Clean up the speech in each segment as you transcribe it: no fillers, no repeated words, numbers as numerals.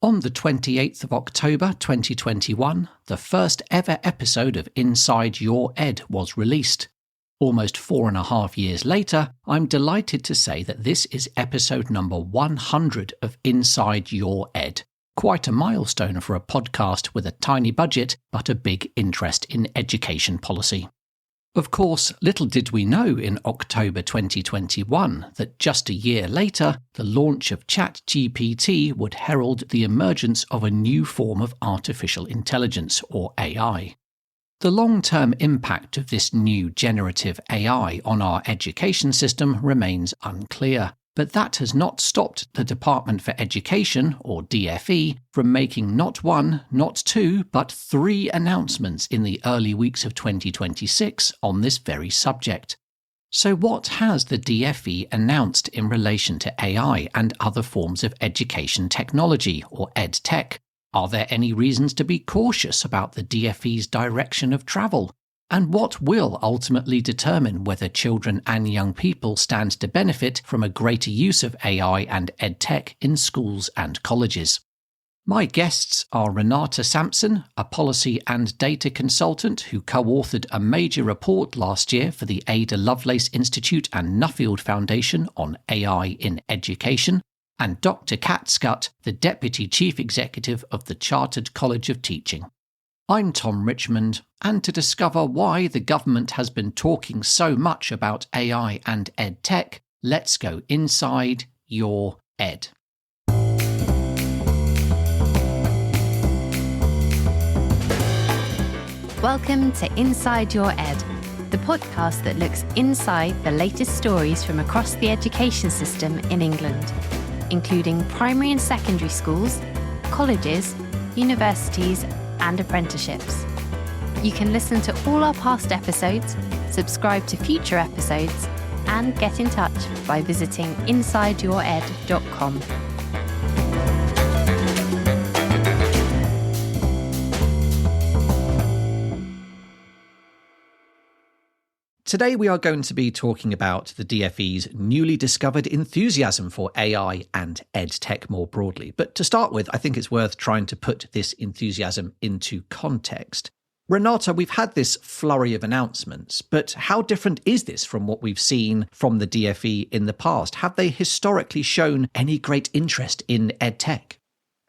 On the 28th of October 2021, the first ever episode of Inside Your Ed was released. Almost 4.5 years later, I'm delighted to say that this is episode number 100 of Inside Your Ed. Quite a milestone for a podcast with a tiny budget, but a big interest in education policy. Of course, little did we know in October 2021 that just a year later, the launch of ChatGPT would herald the emergence of a new form of artificial intelligence, or AI. The long-term impact of this new generative AI on our education system remains unclear, but that has not stopped the Department for Education, or DfE, from making not one, not two, but 3 announcements in the early weeks of 2026 on this very subject. So what has the DfE announced in relation to AI and other forms of education technology, or EdTech? Are there any reasons to be cautious about the DfE's direction of travel? And what will ultimately determine whether children and young people stand to benefit from a greater use of AI and EdTech in schools and colleges? My guests are Renata Sampson, a policy and data consultant who co-authored a major report last year for the Ada Lovelace Institute and Nuffield Foundation on AI in education, and Dr. Kat Scutt, the Deputy Chief Executive of the Chartered College of Teaching. I'm Tom Richmond, and to discover why the government has been talking so much about AI and EdTech, let's go inside your ed. Welcome to Inside Your Ed, the podcast that looks inside the latest stories from across the education system in England, including primary and secondary schools, colleges, universities, and apprenticeships. You can listen to all our past episodes, subscribe to future episodes, and get in touch by visiting insideyoured.com. Today we are going to be talking about the DfE's newly discovered enthusiasm for AI and EdTech more broadly. But to start with, I think it's worth trying to put this enthusiasm into context. Renata, we've had this flurry of announcements, but how different is this from what we've seen from the DfE in the past? Have they historically shown any great interest in EdTech?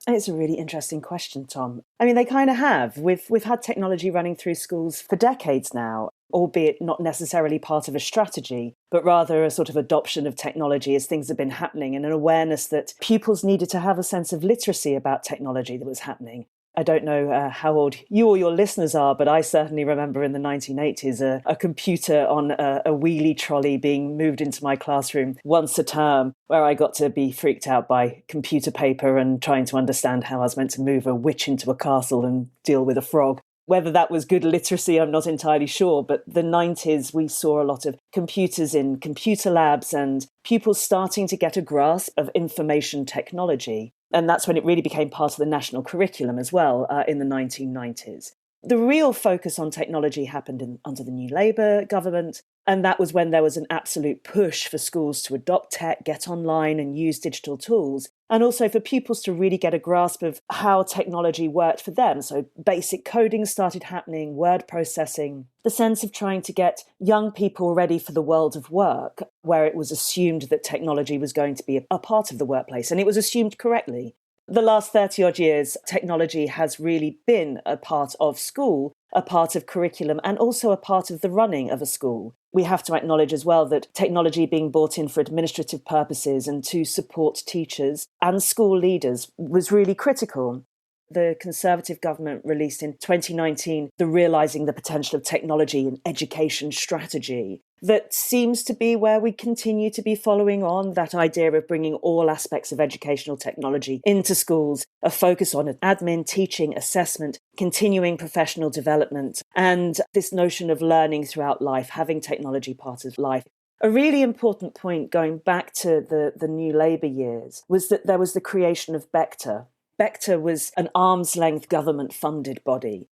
It's a really interesting question, Tom. I mean, they kind of have. We've had technology running through schools for decades now, albeit not necessarily part of a strategy, but rather a sort of adoption of technology as things have been happening and an awareness that pupils needed to have a sense of literacy about technology that was happening. I don't know how old you or your listeners are, but I certainly remember in the 1980s a computer on a wheelie trolley being moved into my classroom once a term, where I got to be freaked out by computer paper and trying to understand how I was meant to move a witch into a castle and deal with a frog. Whether that was good literacy, I'm not entirely sure, but the 90s, we saw a lot of computers in computer labs and pupils starting to get a grasp of information technology. And that's when it really became part of the national curriculum as well in the 1990s. The real focus on technology happened under the new Labour government, and that was when there was an absolute push for schools to adopt tech, get online and use digital tools, and also for pupils to really get a grasp of how technology worked for them. So basic coding started happening, word processing, the sense of trying to get young people ready for the world of work, where it was assumed that technology was going to be a part of the workplace, and it was assumed correctly. The last 30-odd years, technology has really been a part of school, a part of curriculum, and also a part of the running of a school. We have to acknowledge as well that technology being brought in for administrative purposes and to support teachers and school leaders was really critical. The Conservative government released in 2019 the Realising the Potential of Technology in Education strategy. That seems to be where we continue to be following on, that idea of bringing all aspects of educational technology into schools, a focus on admin, teaching, assessment, continuing professional development, and this notion of learning throughout life, having technology part of life. A really important point going back to the new Labour years was that there was the creation of BECTA. BECTA was an arm's-length government-funded body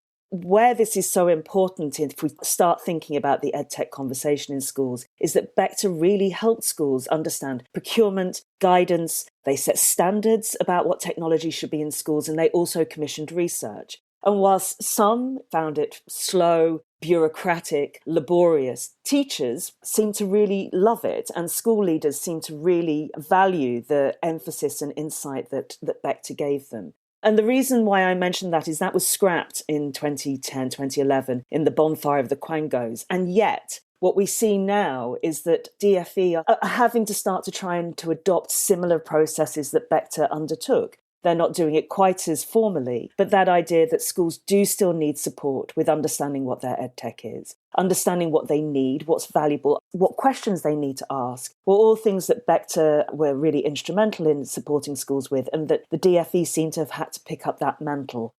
where this is so important, if we start thinking about the EdTech conversation in schools, is that Bechter really helped schools understand procurement, guidance. They set standards about what technology should be in schools, and they also commissioned research. And whilst some found it slow, bureaucratic, laborious, teachers seem to really love it, and school leaders seem to really value the emphasis and insight that Bechter gave them. And the reason why I mentioned that is that was scrapped in 2010, 2011 in the bonfire of the Quangos. And yet, what we see now is that DFE are having to start to try and to adopt similar processes that Bechter undertook. They're not doing it quite as formally, but that idea that schools do still need support with understanding what their EdTech is, understanding what they need, what's valuable, what questions they need to ask, were all things that Bechter were really instrumental in supporting schools with, and that the DFE seem to have had to pick up that mantle.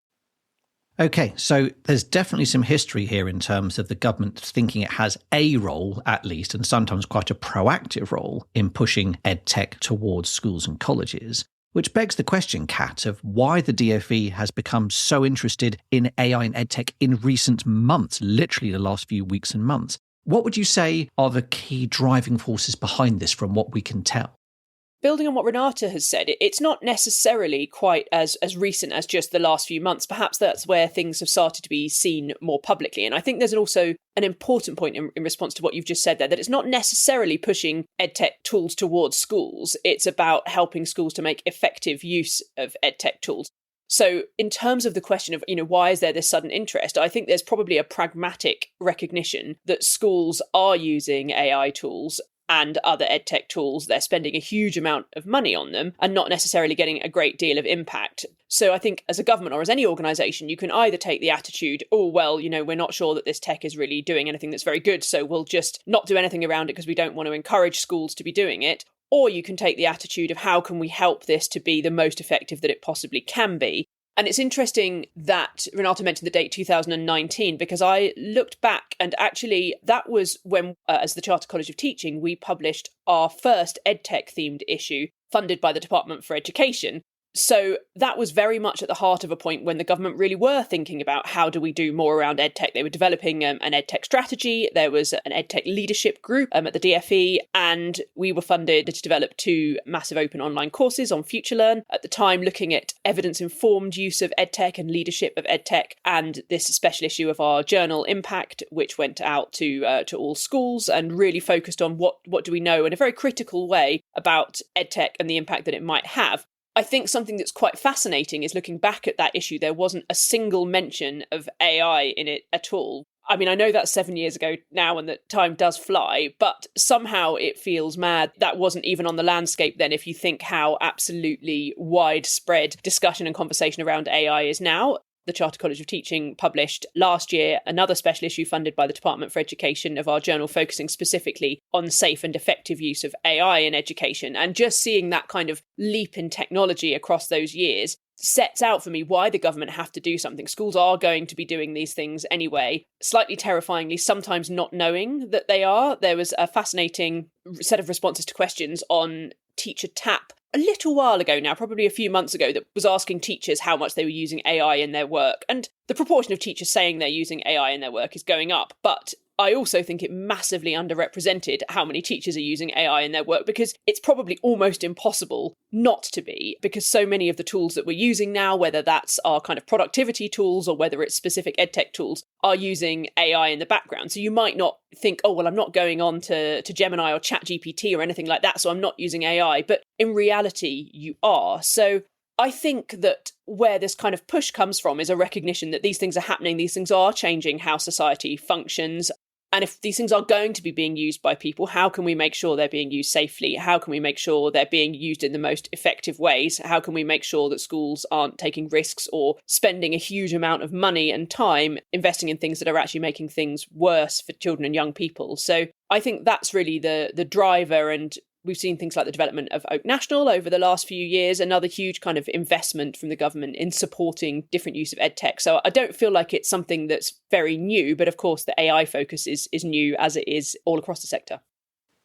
Okay, so there's definitely some history here in terms of the government thinking it has a role, at least, and sometimes quite a proactive role in pushing EdTech towards schools and colleges. Which begs the question, Kat, of why the DFE has become so interested in AI and EdTech in recent months, literally the last few weeks and months. What would you say are the key driving forces behind this from what we can tell? Building on what Renata has said, it's not necessarily quite as recent as just the last few months. Perhaps that's where things have started to be seen more publicly. And I think there's also an important point in response to what you've just said there, that it's not necessarily pushing EdTech tools towards schools. It's about helping schools to make effective use of EdTech tools. So in terms of the question of, why is there this sudden interest? I think there's probably a pragmatic recognition that schools are using AI tools and other EdTech tools. They're spending a huge amount of money on them and not necessarily getting a great deal of impact. So I think as a government or as any organisation, you can either take the attitude, we're not sure that this tech is really doing anything that's very good, so we'll just not do anything around it because we don't want to encourage schools to be doing it. Or you can take the attitude of how can we help this to be the most effective that it possibly can be. And it's interesting that Renata mentioned the date 2019, because I looked back and actually that was when, as the Chartered College of Teaching, we published our first EdTech themed issue funded by the Department for Education. So that was very much at the heart of a point when the government really were thinking about how do we do more around EdTech. They were developing an EdTech strategy. There was an EdTech leadership group at the DFE, and we were funded to develop 2 massive open online courses on FutureLearn. At the time, looking at evidence-informed use of EdTech and leadership of EdTech, and this special issue of our journal Impact, which went out to all schools and really focused on what do we know in a very critical way about EdTech and the impact that it might have. I think something that's quite fascinating is looking back at that issue, there wasn't a single mention of AI in it at all. I mean, I know that's 7 years ago now and that time does fly, but somehow it feels mad that wasn't even on the landscape then, if you think how absolutely widespread discussion and conversation around AI is now. The Chartered College of Teaching published last year another special issue funded by the Department for Education of our journal, focusing specifically on safe and effective use of AI in education. And just seeing that kind of leap in technology across those years sets out for me why the government have to do something. Schools are going to be doing these things anyway, slightly terrifyingly, sometimes not knowing that they are. There was a fascinating set of responses to questions on Teacher Tap a little while ago now, probably a few months ago, that was asking teachers how much they were using AI in their work. And the proportion of teachers saying they're using AI in their work is going up. But I also think it massively underrepresented how many teachers are using AI in their work, because it's probably almost impossible not to be, because so many of the tools that we're using now, whether that's our kind of productivity tools or whether it's specific EdTech tools, are using AI in the background. So you might not think, I'm not going on to Gemini or ChatGPT or anything like that, so I'm not using AI. But in reality, you are. So I think that where this kind of push comes from is a recognition that these things are happening, these things are changing how society functions. And if these things are going to be being used by people, how can we make sure they're being used safely? How can we make sure they're being used in the most effective ways? How can we make sure that schools aren't taking risks or spending a huge amount of money and time investing in things that are actually making things worse for children and young people? So I think that's really the driver. And we've seen things like the development of Oak National over the last few years, another huge kind of investment from the government in supporting different use of EdTech. So I don't feel like it's something that's very new, but of course the AI focus is new, as it is all across the sector.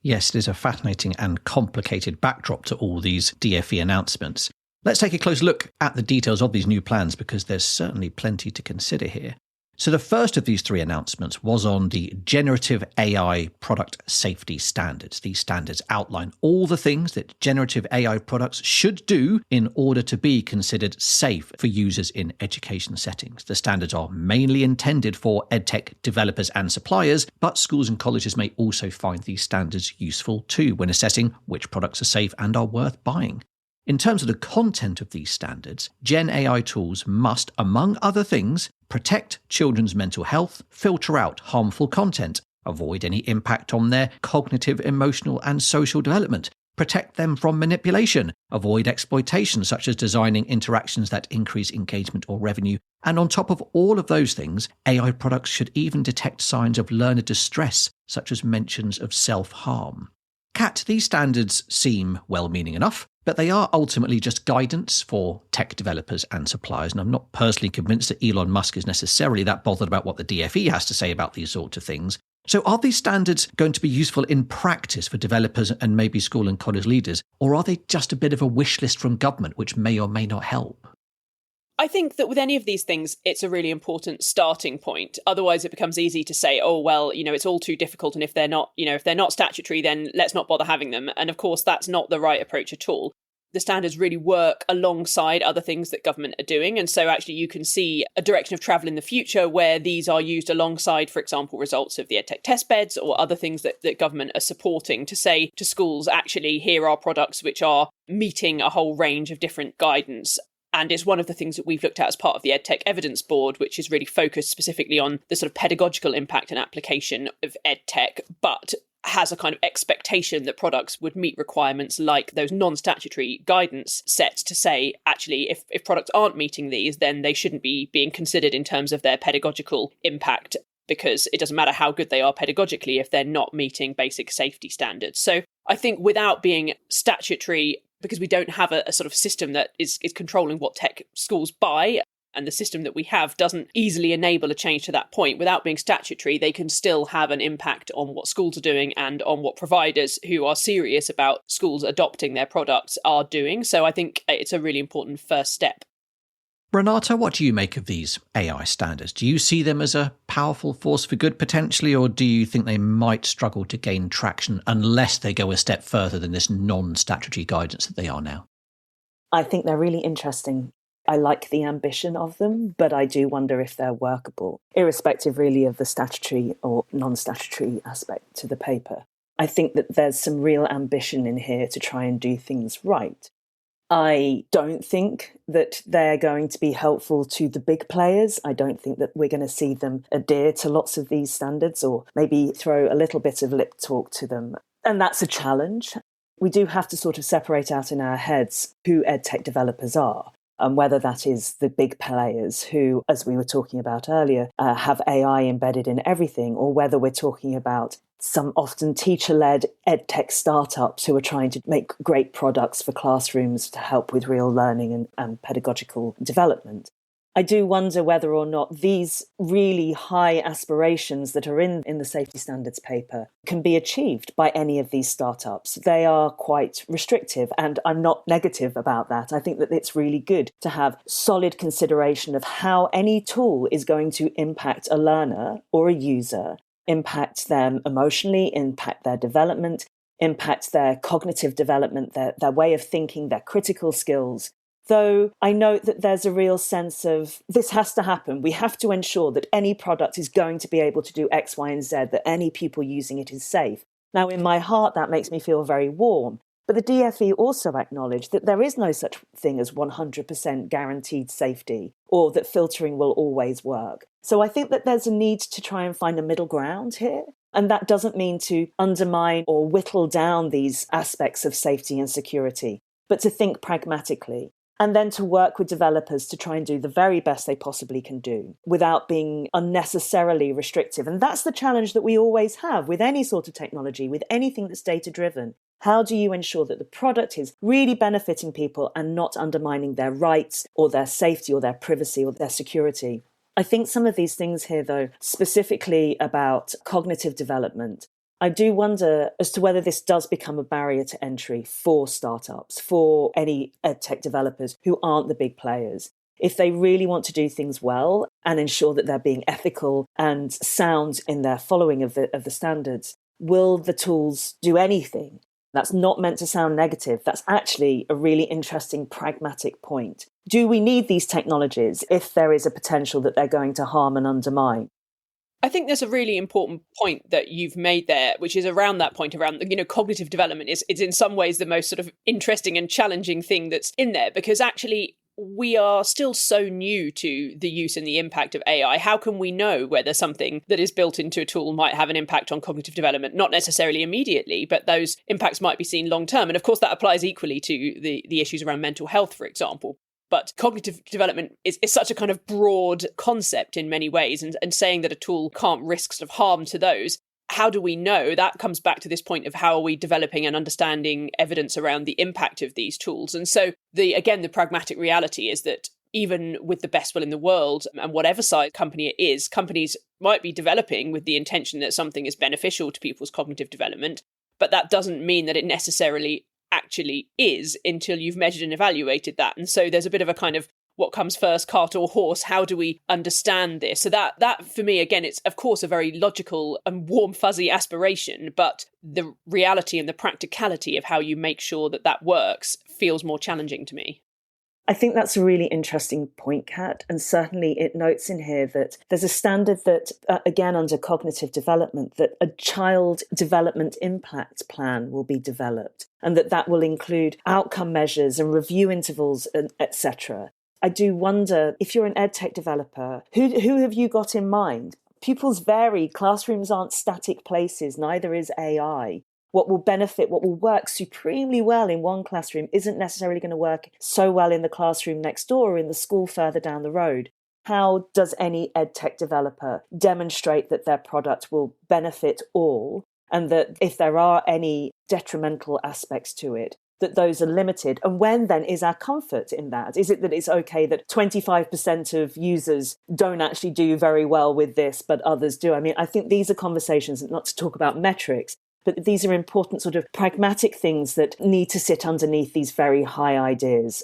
Yes, it is a fascinating and complicated backdrop to all these DFE announcements. Let's take a close look at the details of these new plans, because there's certainly plenty to consider here. So the first of these three announcements was on the Generative AI product safety standards. These standards outline all the things that generative AI products should do in order to be considered safe for users in education settings. The standards are mainly intended for edtech developers and suppliers, but schools and colleges may also find these standards useful too when assessing which products are safe and are worth buying. In terms of the content of these standards, Gen AI tools must, among other things, protect children's mental health, filter out harmful content, avoid any impact on their cognitive, emotional, and social development, protect them from manipulation, avoid exploitation such as designing interactions that increase engagement or revenue, and on top of all of those things, AI products should even detect signs of learner distress, such as mentions of self-harm. Kat, these standards seem well-meaning enough, but they are ultimately just guidance for tech developers and suppliers, and I'm not personally convinced that Elon Musk is necessarily that bothered about what the DFE has to say about these sorts of things. So are these standards going to be useful in practice for developers and maybe school and college leaders, or are they just a bit of a wish list from government which may or may not help? I think that with any of these things, it's a really important starting point. Otherwise, it becomes easy to say, oh, well, it's all too difficult. And if they're not statutory, then let's not bother having them. And of course, that's not the right approach at all. The standards really work alongside other things that government are doing. And so actually you can see a direction of travel in the future where these are used alongside, for example, results of the EdTech test beds or other things that government are supporting to say to schools, actually, here are products which are meeting a whole range of different guidance. And it's one of the things that we've looked at as part of the EdTech Evidence Board, which is really focused specifically on the sort of pedagogical impact and application of EdTech, but has a kind of expectation that products would meet requirements like those non-statutory guidance sets to say, actually, if products aren't meeting these, then they shouldn't be being considered in terms of their pedagogical impact, because it doesn't matter how good they are pedagogically if they're not meeting basic safety standards. So I think without being statutory, because we don't have a sort of system that is controlling what tech schools buy, and the system that we have doesn't easily enable a change to that point. Without being statutory, they can still have an impact on what schools are doing and on what providers who are serious about schools adopting their products are doing. So I think it's a really important first step. Renata, what do you make of these AI standards? Do you see them as a powerful force for good potentially, or do you think they might struggle to gain traction unless they go a step further than this non-statutory guidance that they are now? I think they're really interesting. I like the ambition of them, but I do wonder if they're workable, irrespective really of the statutory or non-statutory aspect to the paper. I think that there's some real ambition in here to try and do things right. I don't think that they're going to be helpful to the big players. I don't think that we're going to see them adhere to lots of these standards or maybe throw a little bit of lip talk to them. And that's a challenge. We do have to sort of separate out in our heads who edtech developers are, and whether that is the big players who, as we were talking about earlier, have AI embedded in everything, or whether we're talking about some often teacher-led edtech startups who are trying to make great products for classrooms to help with real learning and pedagogical development. I do wonder whether or not these really high aspirations that are in the safety standards paper can be achieved by any of these startups. They are quite restrictive, and I'm not negative about that. I think that it's really good to have solid consideration of how any tool is going to impact a learner or a user, impact them emotionally, impact their development, impact their cognitive development, their way of thinking, their critical skills. Though I note that there's a real sense of this has to happen. We have to ensure that any product is going to be able to do X, Y, and Z, that any pupil using it is safe. Now, in my heart, that makes me feel very warm. But the DFE also acknowledged that there is no such thing as 100% guaranteed safety, or that filtering will always work. So I think that there's a need to try and find a middle ground here. And that doesn't mean to undermine or whittle down these aspects of safety and security, but to think pragmatically. And then to work with developers to try and do the very best they possibly can do without being unnecessarily restrictive. And that's the challenge that we always have with any sort of technology, with anything that's data-driven. How do you ensure that the product is really benefiting people and not undermining their rights or their safety or their privacy or their security? I think some of these things here, though, specifically about cognitive development, I do wonder as to whether this does become a barrier to entry for startups, for any edtech developers who aren't the big players. if they really want to do things well and ensure that they're being ethical and sound in their following of the standards, will the tools do anything? That's not meant to sound negative. That's actually a really interesting pragmatic point. Do we need these technologies if there is a potential that they're going to harm and undermine? I think there's a really important point that you've made there, which is around that point around, cognitive development is in some ways the most sort of interesting and challenging thing that's in there, because actually we are still so new to the use and the impact of AI. How can we know whether something that is built into a tool might have an impact on cognitive development? Not necessarily immediately, but those impacts might be seen long term. And of course, that applies equally to the issues around mental health, for example. But cognitive development is such a kind of broad concept in many ways, and saying that a tool can't risk sort of harm to those. How do we know? That comes back to this point of how are we developing and understanding evidence around the impact of these tools. And so the pragmatic reality is that even with the best will in the world and whatever size company it is, companies might be developing with the intention that something is beneficial to people's cognitive development, but that doesn't mean that it necessarily actually is until you've measured and evaluated that. And so there's a bit of a kind of what comes first, cart or horse? How do we understand this? So that for me, again, it's of course a very logical and warm, fuzzy aspiration, but the reality and the practicality of how you make sure that that works feels more challenging to me. I think that's a really interesting point, Kat. And certainly it notes in here that there's a standard that, again, under cognitive development, that a child development impact plan will be developed and that will include outcome measures and review intervals, etc. I do wonder, if you're an EdTech developer, who have you got in mind? Pupils vary. Classrooms aren't static places, neither is AI. What will benefit, what will work supremely well in one classroom isn't necessarily going to work so well in the classroom next door or in the school further down the road. How does any EdTech developer demonstrate that their product will benefit all, and that if there are any detrimental aspects to it, that those are limited? And when then is our comfort in that? Is it that it's okay that 25% of users don't actually do very well with this, but others do? I mean, I think these are conversations, not to talk about metrics, but these are important sort of pragmatic things that need to sit underneath these very high ideas.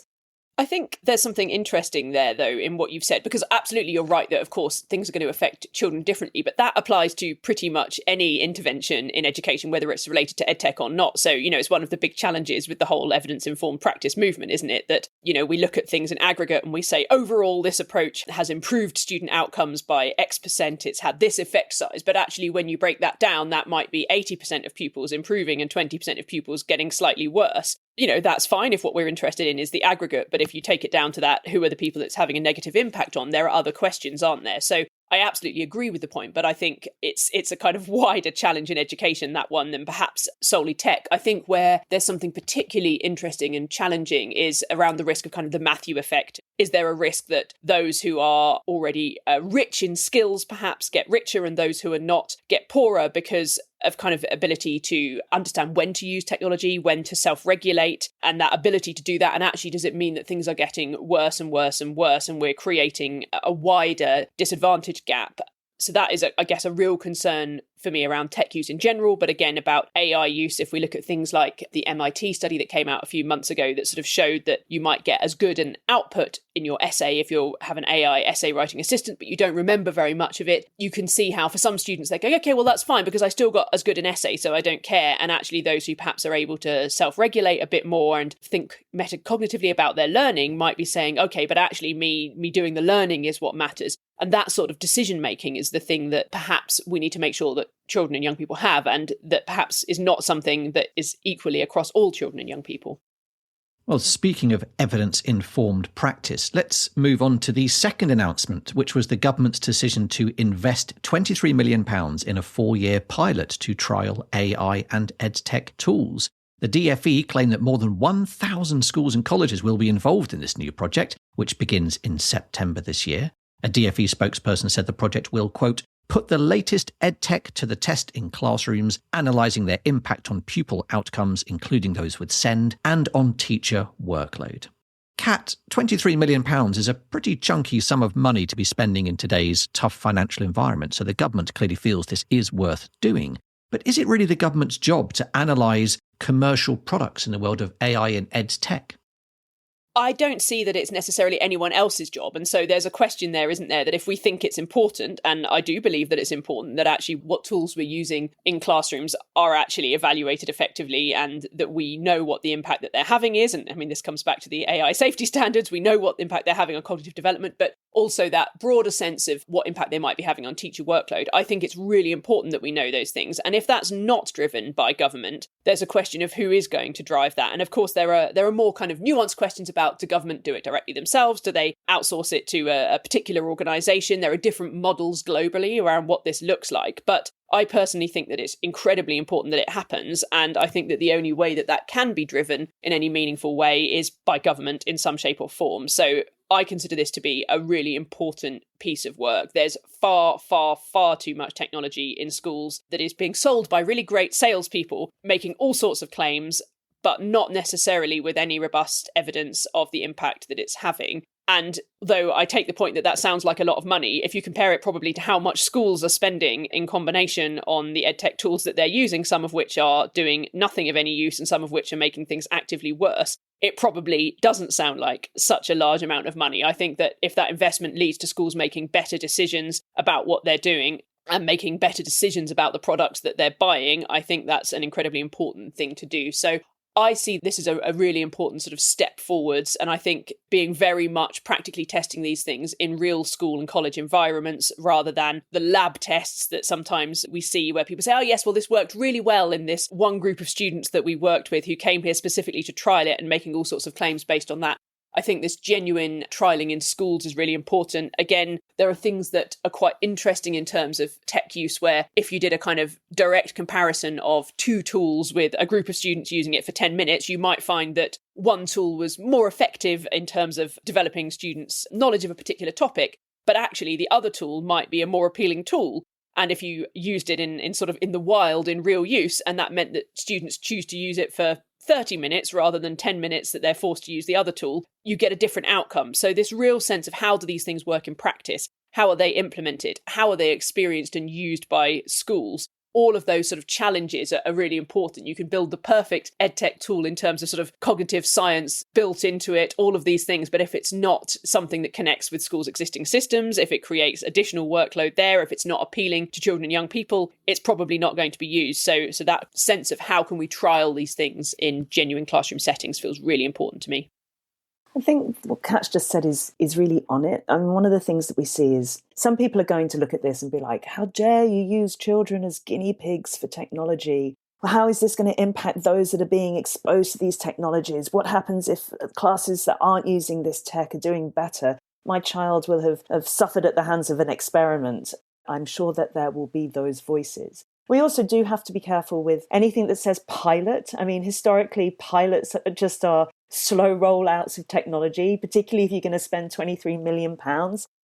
I think there's something interesting there, though, in what you've said, because absolutely you're right that, of course, things are going to affect children differently, but that applies to pretty much any intervention in education, whether it's related to EdTech or not. So, it's one of the big challenges with the whole evidence-informed practice movement, isn't it? That, we look at things in aggregate and we say, overall, this approach has improved student outcomes by X%, it's had this effect size. But actually, when you break that down, that might be 80% of pupils improving and 20% of pupils getting slightly worse. That's fine if what we're interested in is the aggregate. But if you take it down to that, who are the people that's having a negative impact on? There are other questions, aren't there? So I absolutely agree with the point, but I think it's a kind of wider challenge in education, that one, than perhaps solely tech. I think where there's something particularly interesting and challenging is around the risk of kind of the Matthew effect. Is there a risk that those who are already rich in skills perhaps get richer and those who are not get poorer because of kind of ability to understand when to use technology, when to self-regulate, and that ability to do that? And actually, does it mean that things are getting worse and worse and worse and we're creating a wider disadvantage gap? So that is, I guess, a real concern for me around tech use in general, but again, about AI use. If we look at things like the MIT study that came out a few months ago that sort of showed that you might get as good an output in your essay if you have an AI essay writing assistant, but you don't remember very much of it, you can see how for some students they go, okay, well, that's fine because I still got as good an essay, so I don't care. And actually those who perhaps are able to self-regulate a bit more and think metacognitively about their learning might be saying, okay, but actually me doing the learning is what matters. And that sort of decision making is the thing that perhaps we need to make sure that children and young people have, and that perhaps is not something that is equally across all children and young people. Well, speaking of evidence-informed practice, let's move on to the second announcement, which was the government's decision to invest £23 million in a 4-year pilot to trial AI and EdTech tools. The DfE claim that more than 1,000 schools and colleges will be involved in this new project, which begins in September this year. A DfE spokesperson said the project will, quote, put the latest EdTech to the test in classrooms, analysing their impact on pupil outcomes, including those with SEND, and on teacher workload. Kat, £23 million is a pretty chunky sum of money to be spending in today's tough financial environment, so the government clearly feels this is worth doing. But is it really the government's job to analyse commercial products in the world of AI and EdTech? I don't see that it's necessarily anyone else's job. And so there's a question there, isn't there, that if we think it's important, and I do believe that it's important, that actually what tools we're using in classrooms are actually evaluated effectively and that we know what the impact that they're having is. And I mean, this comes back to the AI safety standards. We know what impact they're having on cognitive development, but also that broader sense of what impact they might be having on teacher workload. I think it's really important that we know those things. And if that's not driven by government, there's a question of who is going to drive that. And of course, there are more kind of nuanced questions about, do government do it directly themselves? Do they outsource it to a particular organisation? There are different models globally around what this looks like. But I personally think that it's incredibly important that it happens. And I think that the only way that that can be driven in any meaningful way is by government in some shape or form. So I consider this to be a really important piece of work. There's far, far, far too much technology in schools that is being sold by really great salespeople, making all sorts of claims, but not necessarily with any robust evidence of the impact that it's having. And though I take the point that that sounds like a lot of money, if you compare it probably to how much schools are spending in combination on the edtech tools that they're using, some of which are doing nothing of any use and some of which are making things actively worse, it probably doesn't sound like such a large amount of money. I think that if that investment leads to schools making better decisions about what they're doing and making better decisions about the products that they're buying, I think that's an incredibly important thing to do. So I see this as a really important sort of step forwards. And I think being very much practically testing these things in real school and college environments rather than the lab tests that sometimes we see where people say, oh, yes, well, this worked really well in this one group of students that we worked with who came here specifically to trial it and making all sorts of claims based on that. I think this genuine trialling in schools is really important. Again, there are things that are quite interesting in terms of tech use, where if you did a kind of direct comparison of two tools with a group of students using it for 10 minutes, you might find that one tool was more effective in terms of developing students' knowledge of a particular topic, but actually the other tool might be a more appealing tool. And if you used it in sort of in the wild, in real use, and that meant that students choose to use it for 30 minutes rather than 10 minutes that they're forced to use the other tool, you get a different outcome. So this real sense of how do these things work in practice? How are they implemented? How are they experienced and used by schools? All of those sort of challenges are really important. You can build the perfect edtech tool in terms of sort of cognitive science built into it, all of these things. But if it's not something that connects with schools' existing systems, if it creates additional workload there, if it's not appealing to children and young people, it's probably not going to be used. So that sense of how can we trial these things in genuine classroom settings feels really important to me. I think what Kat's just said is really on it. I mean, one of the things that we see is some people are going to look at this and be like, how dare you use children as guinea pigs for technology? Well, how is this going to impact those that are being exposed to these technologies? What happens if classes that aren't using this tech are doing better? My child will have suffered at the hands of an experiment. I'm sure that there will be those voices. We also do have to be careful with anything that says pilot. I mean, historically, pilots just are slow rollouts of technology, particularly if you're going to spend £23 million.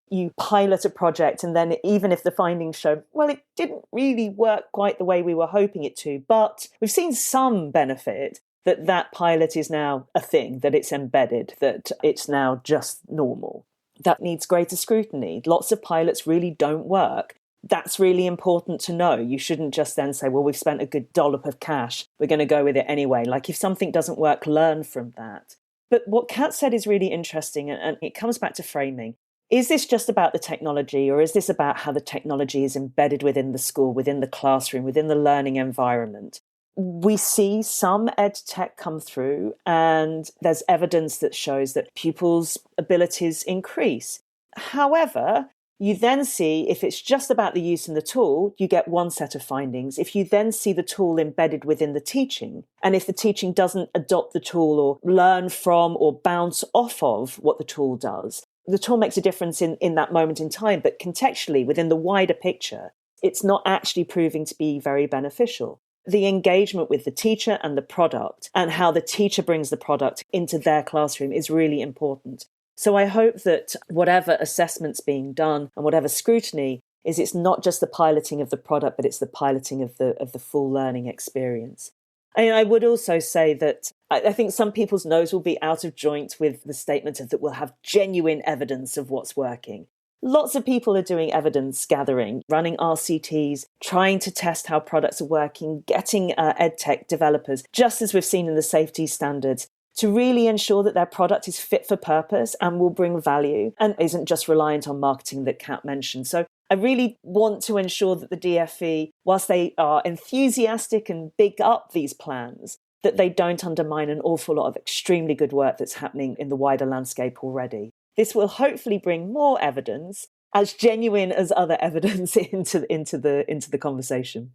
You pilot a project, and then even if the findings show, well, it didn't really work quite the way we were hoping it to, but we've seen some benefit that pilot is now a thing, that it's embedded, that it's now just normal. That needs greater scrutiny. Lots of pilots really don't work. That's really important to know. You shouldn't just then say, well, we've spent a good dollop of cash, we're going to go with it anyway. Like, if something doesn't work, learn from that. But what Kat said is really interesting, and it comes back to framing. Is this just about the technology, or is this about how the technology is embedded within the school, within the classroom, within the learning environment? We see some ed tech come through, and there's evidence that shows that pupils' abilities increase. However, you then see, if it's just about the use in the tool, you get one set of findings. If you then see the tool embedded within the teaching, and if the teaching doesn't adopt the tool or learn from or bounce off of what the tool does, the tool makes a difference in that moment in time. But contextually, within the wider picture, it's not actually proving to be very beneficial. The engagement with the teacher and the product, and how the teacher brings the product into their classroom, is really important. So I hope that whatever assessment's being done and whatever scrutiny is, it's not just the piloting of the product, but it's the piloting of the full learning experience. And I would also say that I think some people's nose will be out of joint with the statement of that we'll have genuine evidence of what's working. Lots of people are doing evidence gathering, running RCTs, trying to test how products are working, getting edtech developers, just as we've seen in the safety standards, to really ensure that their product is fit for purpose and will bring value and isn't just reliant on marketing that Kat mentioned. So I really want to ensure that the DFE, whilst they are enthusiastic and big up these plans, that they don't undermine an awful lot of extremely good work that's happening in the wider landscape already. This will hopefully bring more evidence, as genuine as other evidence, into the conversation.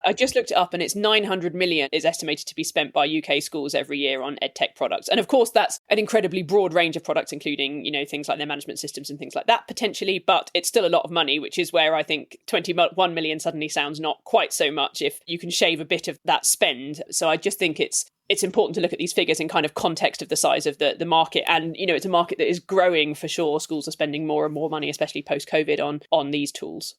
I just looked it up and it's 900 million is estimated to be spent by UK schools every year on edtech products. And of course, that's an incredibly broad range of products, including, things like their management systems and things like that potentially, but it's still a lot of money, which is where I think 21 million suddenly sounds not quite so much if you can shave a bit of that spend. So I just think it's important to look at these figures in kind of context of the size of the market. And, it's a market that is growing for sure. Schools are spending more and more money, especially post-COVID, on these tools.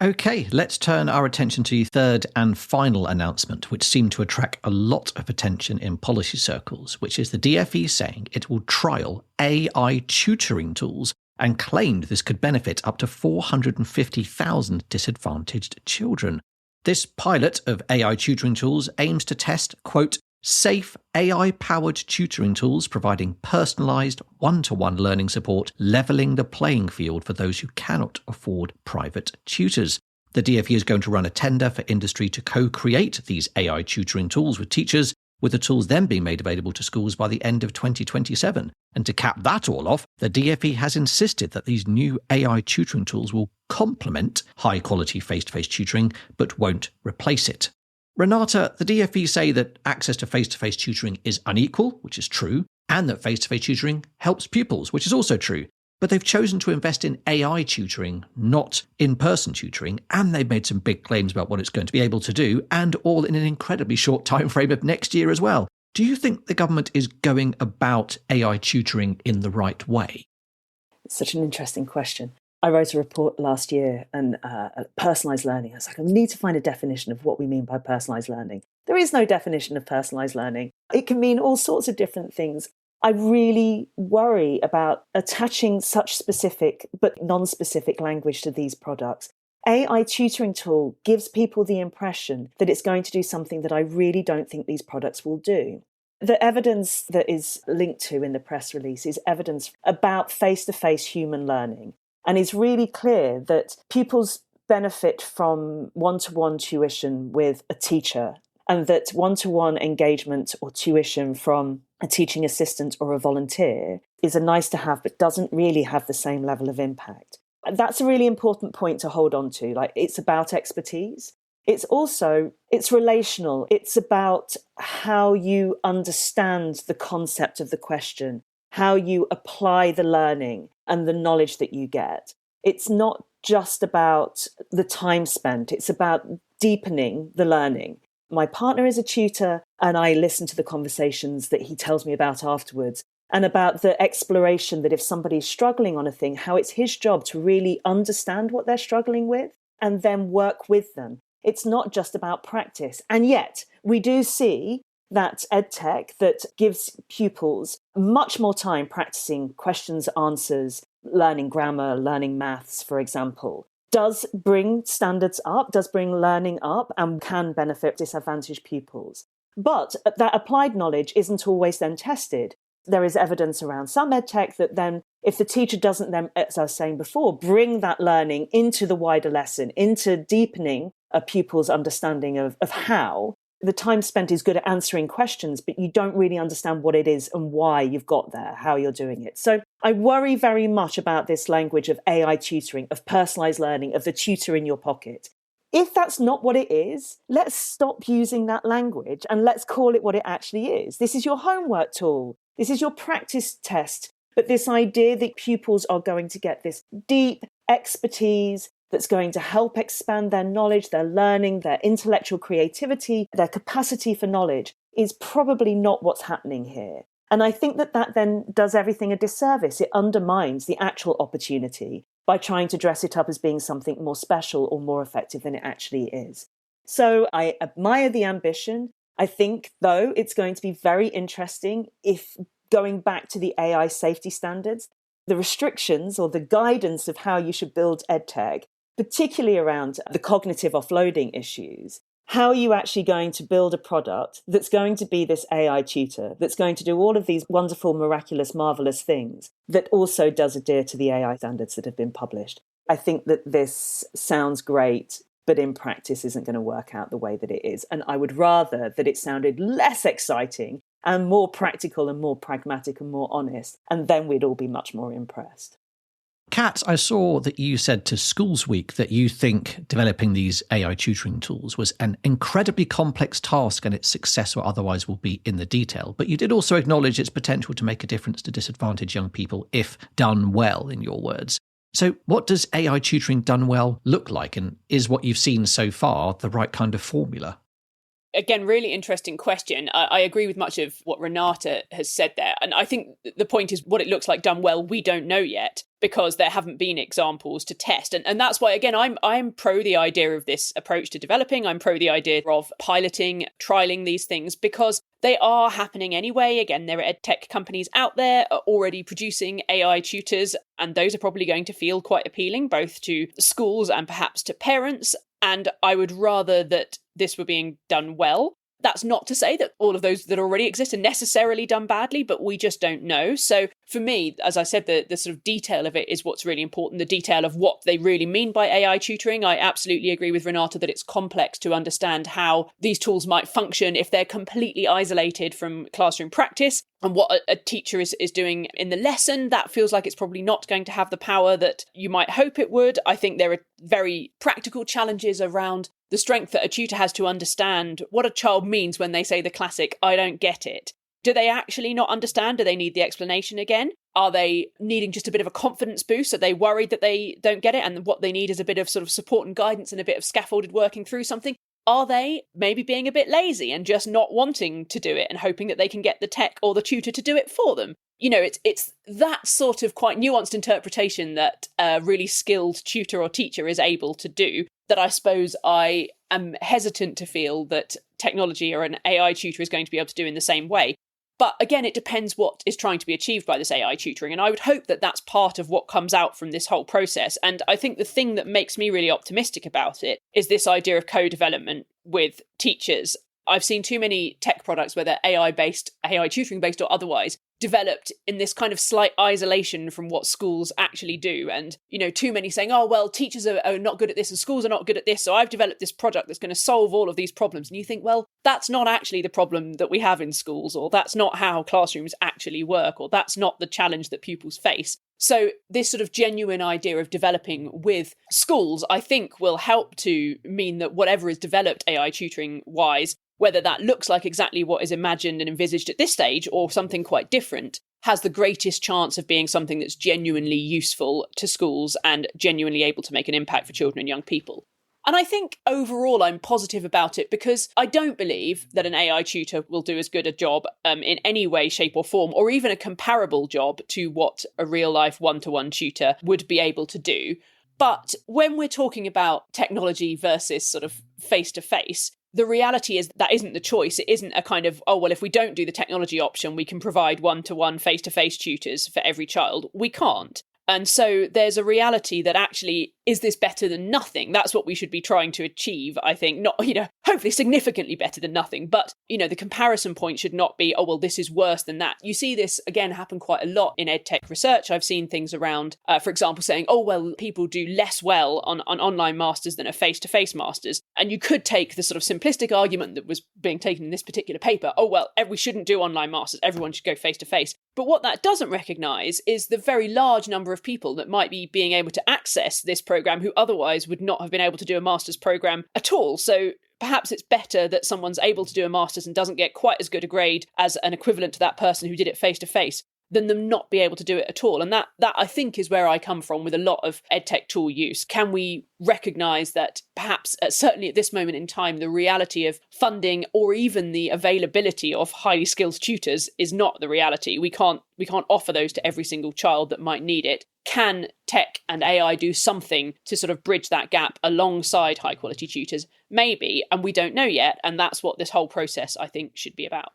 OK, let's turn our attention to the third and final announcement, which seemed to attract a lot of attention in policy circles, which is the DFE saying it will trial AI tutoring tools and claimed this could benefit up to 450,000 disadvantaged children. This pilot of AI tutoring tools aims to test, quote, safe AI-powered tutoring tools providing personalised one-to-one learning support, levelling the playing field for those who cannot afford private tutors. The DFE is going to run a tender for industry to co-create these AI tutoring tools with teachers, with the tools then being made available to schools by the end of 2027. And to cap that all off, the DFE has insisted that these new AI tutoring tools will complement high-quality face-to-face tutoring, but won't replace it. Renata, the DFE say that access to face-to-face tutoring is unequal, which is true, and that face-to-face tutoring helps pupils, which is also true. But they've chosen to invest in AI tutoring, not in-person tutoring, and they've made some big claims about what it's going to be able to do, and all in an incredibly short time frame of next year as well. Do you think the government is going about AI tutoring in the right way? It's such an interesting question. I wrote a report last year on personalised learning. I was like, I need to find a definition of what we mean by personalised learning. There is no definition of personalised learning. It can mean all sorts of different things. I really worry about attaching such specific but non-specific language to these products. AI tutoring tool gives people the impression that it's going to do something that I really don't think these products will do. The evidence that is linked to in the press release is evidence about face-to-face human learning. And it's really clear that pupils benefit from one-to-one tuition with a teacher, and that one-to-one engagement or tuition from a teaching assistant or a volunteer is a nice to have, but doesn't really have the same level of impact. That's a really important point to hold on to. Like, it's about expertise. It's relational. It's about how you understand the concept of the question, how you apply the learning and the knowledge that you get. It's not just about the time spent. It's about deepening the learning. My partner is a tutor, and I listen to the conversations that he tells me about afterwards, and about the exploration that if somebody's struggling on a thing, how it's his job to really understand what they're struggling with and then work with them. It's not just about practice. And yet we do see that EdTech that gives pupils much more time practicing questions, answers, learning grammar, learning maths, for example, does bring standards up, does bring learning up, and can benefit disadvantaged pupils. But that applied knowledge isn't always then tested. There is evidence around some EdTech that then, if the teacher doesn't then, as I was saying before, bring that learning into the wider lesson, into deepening a pupil's understanding of how, the time spent is good at answering questions, but you don't really understand what it is and why you've got there, how you're doing it. So I worry very much about this language of AI tutoring, of personalised learning, of the tutor in your pocket. If that's not what it is, let's stop using that language and let's call it what it actually is. This is your homework tool. This is your practice test. But this idea that pupils are going to get this deep expertise that's going to help expand their knowledge, their learning, their intellectual creativity, their capacity for knowledge is probably not what's happening here. And I think that then does everything a disservice. It undermines the actual opportunity by trying to dress it up as being something more special or more effective than it actually is. So I admire the ambition. I think, though, it's going to be very interesting if, going back to the AI safety standards, the restrictions or the guidance of how you should build EdTech, particularly around the cognitive offloading issues, How are you actually going to build a product that's going to be this AI tutor, that's going to do all of these wonderful, miraculous, marvelous things, that also does adhere to the AI standards that have been published? I think that this sounds great, but in practice isn't going to work out the way that it is. And I would rather that it sounded less exciting and more practical and more pragmatic and more honest, and then we'd all be much more impressed. Kat, I saw that you said to Schools Week that you think developing these AI tutoring tools was an incredibly complex task and its success or otherwise will be in the detail. But you did also acknowledge its potential to make a difference to disadvantaged young people if done well, in your words. So what does AI tutoring done well look like? And is what you've seen so far the right kind of formula? Again, really interesting question. I agree with much of what Renata has said there. And I think the point is what it looks like done well, we don't know yet because there haven't been examples to test. And that's why, again, I'm pro the idea of this approach to developing. I'm pro the idea of piloting, trialing these things because they are happening anyway. Again, there are ed tech companies out there already producing AI tutors, and those are probably going to feel quite appealing, both to schools and perhaps to parents. And I would rather that this were being done well. That's not to say that all of those that already exist are necessarily done badly, but we just don't know. So for me, as I said, the sort of detail of it is what's really important, the detail of what they really mean by AI tutoring. I absolutely agree with Renata that it's complex to understand how these tools might function if they're completely isolated from classroom practice. And what a teacher is doing in the lesson, that feels like it's probably not going to have the power that you might hope it would. I think there are very practical challenges around the strength that a tutor has to understand what a child means when they say the classic, "I don't get it." Do they actually not understand? Do they need the explanation again? Are they needing just a bit of a confidence boost? Are they worried that they don't get it and what they need is a bit of sort of support and guidance and a bit of scaffolded working through something? Are they maybe being a bit lazy and just not wanting to do it and hoping that they can get the tech or the tutor to do it for them? You know, it's that sort of quite nuanced interpretation that a really skilled tutor or teacher is able to do that I suppose I am hesitant to feel that technology or an AI tutor is going to be able to do in the same way. But again, it depends what is trying to be achieved by this AI tutoring. And I would hope that that's part of what comes out from this whole process. And I think the thing that makes me really optimistic about it is this idea of co-development with teachers. I've seen too many tech products, whether AI-based, AI tutoring-based or otherwise, developed in this kind of slight isolation from what schools actually do. And, you know, too many saying, oh, well, teachers are not good at this and schools are not good at this. So I've developed this product that's going to solve all of these problems. And you think, well, that's not actually the problem that we have in schools, or that's not how classrooms actually work, or that's not the challenge that pupils face. So this sort of genuine idea of developing with schools, I think, will help to mean that whatever is developed AI tutoring wise, whether that looks like exactly what is imagined and envisaged at this stage or something quite different, has the greatest chance of being something that's genuinely useful to schools and genuinely able to make an impact for children and young people. And I think overall I'm positive about it because I don't believe that an AI tutor will do as good a job in any way, shape or form, or even a comparable job to what a real life one-to-one tutor would be able to do. But when we're talking about technology versus sort of face-to-face, the reality is that isn't the choice. It isn't a kind of, oh, well, if we don't do the technology option, we can provide one-to-one face-to-face tutors for every child. We can't. And so there's a reality that actually, is this better than nothing? That's what we should be trying to achieve, I think. Not, hopefully significantly better than nothing. But, the comparison point should not be, oh, well, this is worse than that. You see this, again, happen quite a lot in edtech research. I've seen things around, for example, saying, oh, well, people do less well on online masters than a face-to-face masters. And you could take the sort of simplistic argument that was being taken in this particular paper. Oh, well, we shouldn't do online masters. Everyone should go face-to-face. But what that doesn't recognise is the very large number of people that might be being able to access this programme who otherwise would not have been able to do a master's programme at all. So perhaps it's better that someone's able to do a master's and doesn't get quite as good a grade as an equivalent to that person who did it face-to-face than them not be able to do it at all. And that I think is where I come from with a lot of edtech tool use. Can we recognise that perhaps, certainly at this moment in time, the reality of funding or even the availability of highly skilled tutors is not the reality. We can't offer those to every single child that might need it. Can tech and AI do something to sort of bridge that gap alongside high quality tutors? Maybe, and we don't know yet. And that's what this whole process, I think, should be about.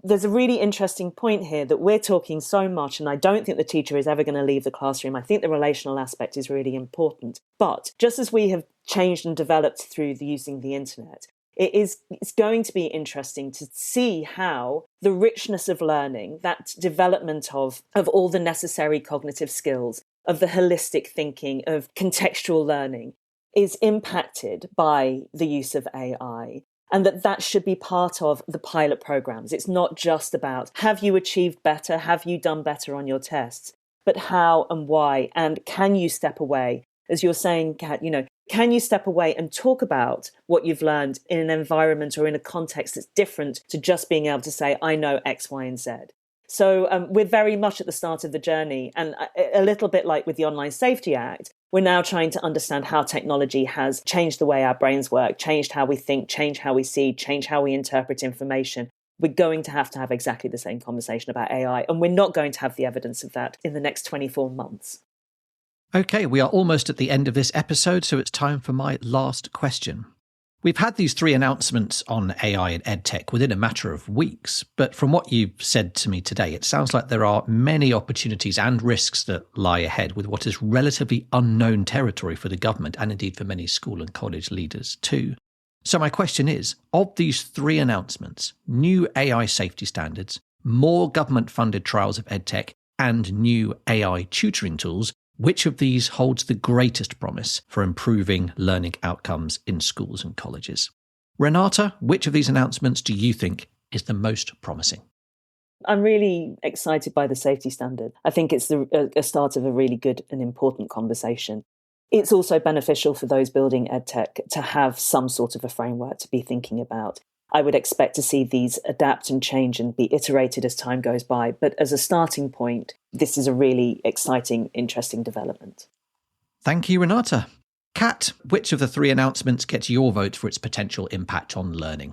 There's a really interesting point here that we're talking so much, and I don't think the teacher is ever going to leave the classroom. I think the relational aspect is really important. But just as we have changed and developed through using the internet, It's going to be interesting to see how the richness of learning, that development of all the necessary cognitive skills, of the holistic thinking, of contextual learning, is impacted by the use of AI. And that should be part of the pilot programs. It's not just about, have you achieved better? Have you done better on your tests? But how and why? And can you step away? As you're saying, Kat, can you step away and talk about what you've learned in an environment or in a context that's different to just being able to say, I know X, Y, and Z? So we're very much at the start of the journey. And a little bit like with the Online Safety Act, we're now trying to understand how technology has changed the way our brains work, changed how we think, changed how we see, changed how we interpret information. We're going to have exactly the same conversation about AI, and we're not going to have the evidence of that in the next 24 months. Okay, we are almost at the end of this episode, so it's time for my last question. We've had these 3 announcements on AI and EdTech within a matter of weeks, but from what you've said to me today, it sounds like there are many opportunities and risks that lie ahead with what is relatively unknown territory for the government and indeed for many school and college leaders too. So my question is, of these 3 announcements, new AI safety standards, more government-funded trials of EdTech, and new AI tutoring tools, which of these holds the greatest promise for improving learning outcomes in schools and colleges? Renata, which of these announcements do you think is the most promising? I'm really excited by the safety standard. I think it's a start of a really good and important conversation. It's also beneficial for those building EdTech to have some sort of a framework to be thinking about. I would expect to see these adapt and change and be iterated as time goes by. But as a starting point, this is a really exciting, interesting development. Thank you, Renata. Kat, which of the 3 announcements gets your vote for its potential impact on learning?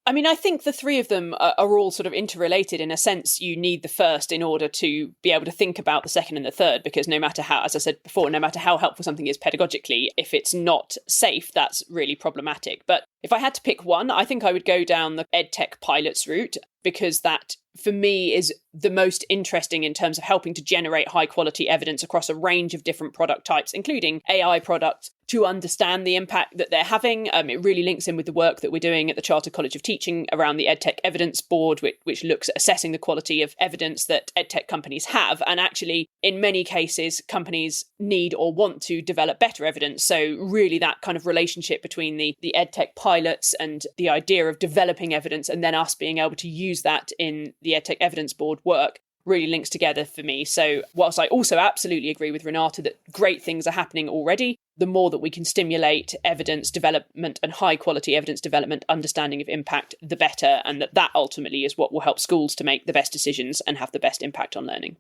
I mean, I think the 3 of them are all sort of interrelated. In a sense, you need the first in order to be able to think about the second and the third, because no matter how, as I said before, no matter how helpful something is pedagogically, if it's not safe, that's really problematic. But if I had to pick one, I think I would go down the EdTech pilots route, because that, for me, is the most interesting in terms of helping to generate high quality evidence across a range of different product types, including AI products, to understand the impact that they're having. It really links in with the work that we're doing at the Chartered College of Teaching around the EdTech Evidence Board, which looks at assessing the quality of evidence that EdTech companies have. And actually, in many cases, companies need or want to develop better evidence. So really that kind of relationship between the EdTech pilots and the idea of developing evidence and then us being able to use that in the EdTech Evidence Board work really links together for me. So whilst I also absolutely agree with Renata that great things are happening already, the more that we can stimulate evidence development and high quality evidence development, understanding of impact, the better. And that ultimately is what will help schools to make the best decisions and have the best impact on learning.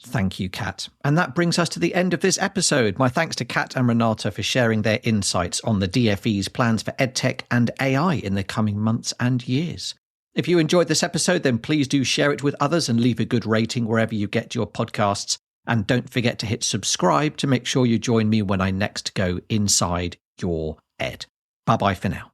Thank you, Kat. And that brings us to the end of this episode. My thanks to Kat and Renata for sharing their insights on the DfE's plans for EdTech and AI in the coming months and years. If you enjoyed this episode, then please do share it with others and leave a good rating wherever you get your podcasts. And don't forget to hit subscribe to make sure you join me when I next go inside your ed. Bye-bye for now.